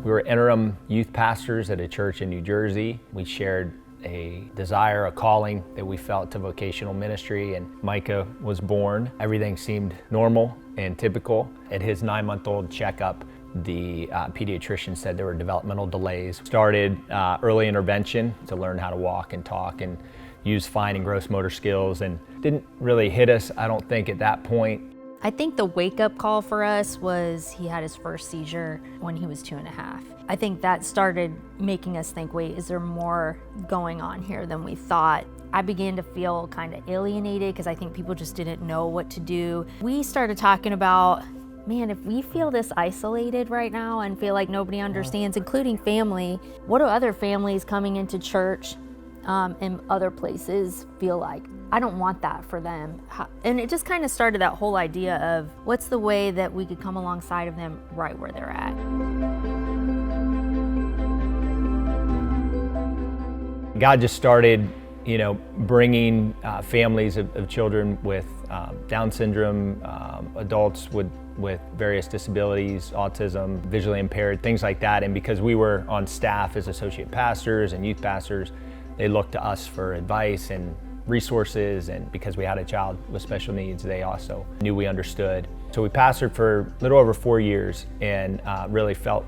We were interim youth pastors at a church in New Jersey. We shared a desire, a calling that we felt to vocational ministry, and Micah was born. Everything seemed normal and typical. At his 9-month-old checkup, the pediatrician said there were developmental delays. Started early intervention to learn how to walk and talk and use fine and gross motor skills, and didn't really hit us, I don't think, at that point. I think the wake-up call for us was he had his first seizure when he was 2.5. I think that started making us think, wait, is there more going on here than we thought? I began to feel kind of alienated because I think people just didn't know what to do. We started talking about, man, if we feel this isolated right now and feel like nobody understands, including family, what do other families coming into church in other places feel like? I don't want that for them. And it just kind of started that whole idea of what's the way that we could come alongside of them right where they're at. God just started, bringing families of children with Down syndrome, adults with various disabilities, autism, visually impaired, things like that. And because we were on staff as associate pastors and youth pastors, they looked to us for advice and resources, and because we had a child with special needs, they also knew we understood. So we pastored for a little over 4 years and really felt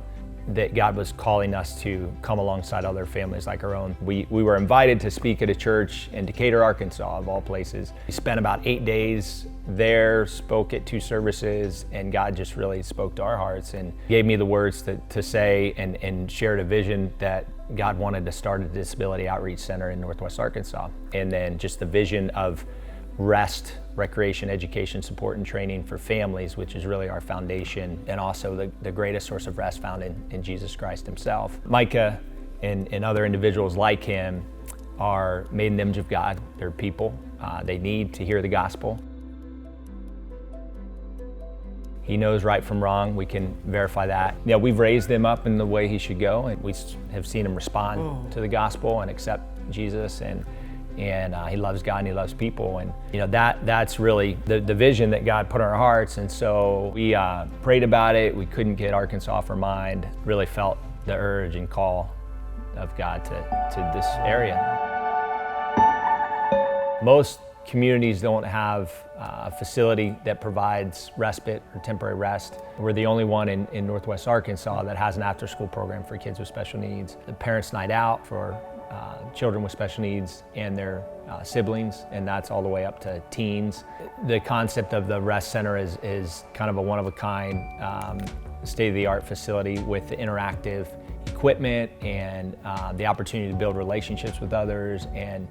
that God was calling us to come alongside other families like our own. We were invited to speak at a church in Decatur, Arkansas, of all places. We spent about 8 days there, spoke at 2 services, and God just really spoke to our hearts and gave me the words to say, and shared a vision that God wanted to start a disability outreach center in Northwest Arkansas. And then just the vision of rest, recreation, education, support, and training for families, which is really our foundation, and also the greatest source of rest found in Jesus Christ himself. Micah and other individuals like him are made in the image of God. They're people. They need to hear the gospel. He knows right from wrong. We can verify that. We've raised him up in the way he should go, and we have seen him respond to the gospel and accept Jesus, and he loves God and he loves people, and that's really the vision that God put in our hearts. And so we prayed about it. We couldn't get Arkansas off our mind. Really felt the urge and call of God to this area. Most communities don't have a facility that provides respite or temporary rest. We're the only one in Northwest Arkansas that has an after-school program for kids with special needs. The Parents' Night Out for children with special needs and their siblings, and that's all the way up to teens. The concept of the rest center is kind of a one-of-a-kind, state-of-the-art facility with the interactive equipment and the opportunity to build relationships with others, and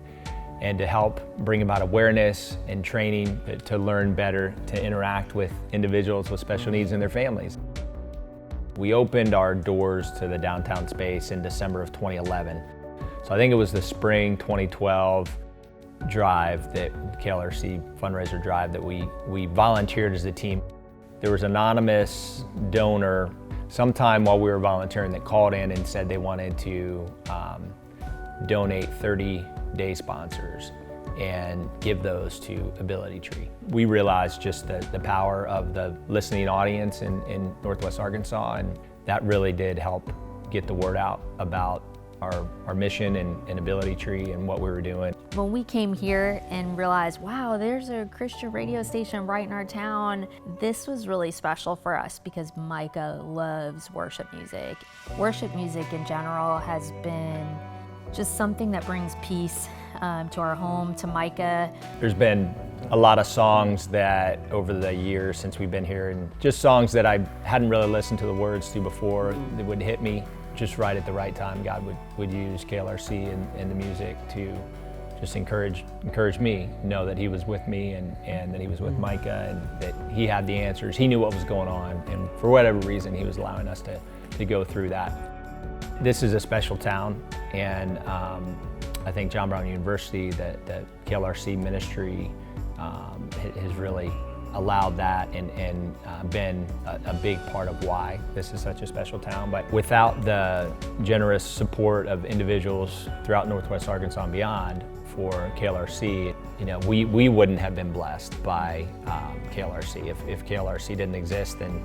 to help bring about awareness and training to learn better to interact with individuals with special needs and their families. We opened our doors to the downtown space in December of 2011. So I think it was the spring 2012 drive, that KLRC fundraiser drive, that we volunteered as a team. There was an anonymous donor sometime while we were volunteering that called in and said they wanted to donate 30 day sponsors and give those to Ability Tree. We realized just the power of the listening audience in Northwest Arkansas, and that really did help get the word out about our mission and Ability Tree and what we were doing. When we came here and realized, wow, there's a Christian radio station right in our town, this was really special for us because Micah loves worship music. Worship music in general has been just something that brings peace to our home, to Micah. There's been a lot of songs that over the years since we've been here, and just songs that I hadn't really listened to the words to before, that would hit me just right at the right time. God would use KLRC and the music to just encourage me, know that he was with me and that he was with Micah, and that he had the answers. He knew what was going on, and for whatever reason, he was allowing us to go through that. This is a special town, and I think John Brown University, that KLRC ministry has really allowed that and been a big part of why this is such a special town. But without the generous support of individuals throughout Northwest Arkansas and beyond for KLRC, we wouldn't have been blessed by KLRC. If KLRC didn't exist, then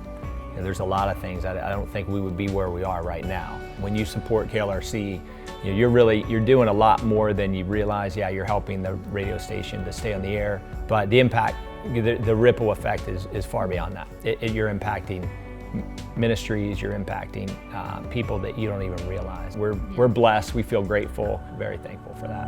there's a lot of things I don't think we would be where we are right now. When you support KLRC, you're doing a lot more than you realize. Yeah, you're helping the radio station to stay on the air, but the impact, the ripple effect is far beyond that. You're impacting ministries, you're impacting people that you don't even realize. We're blessed, we feel grateful, very thankful for that.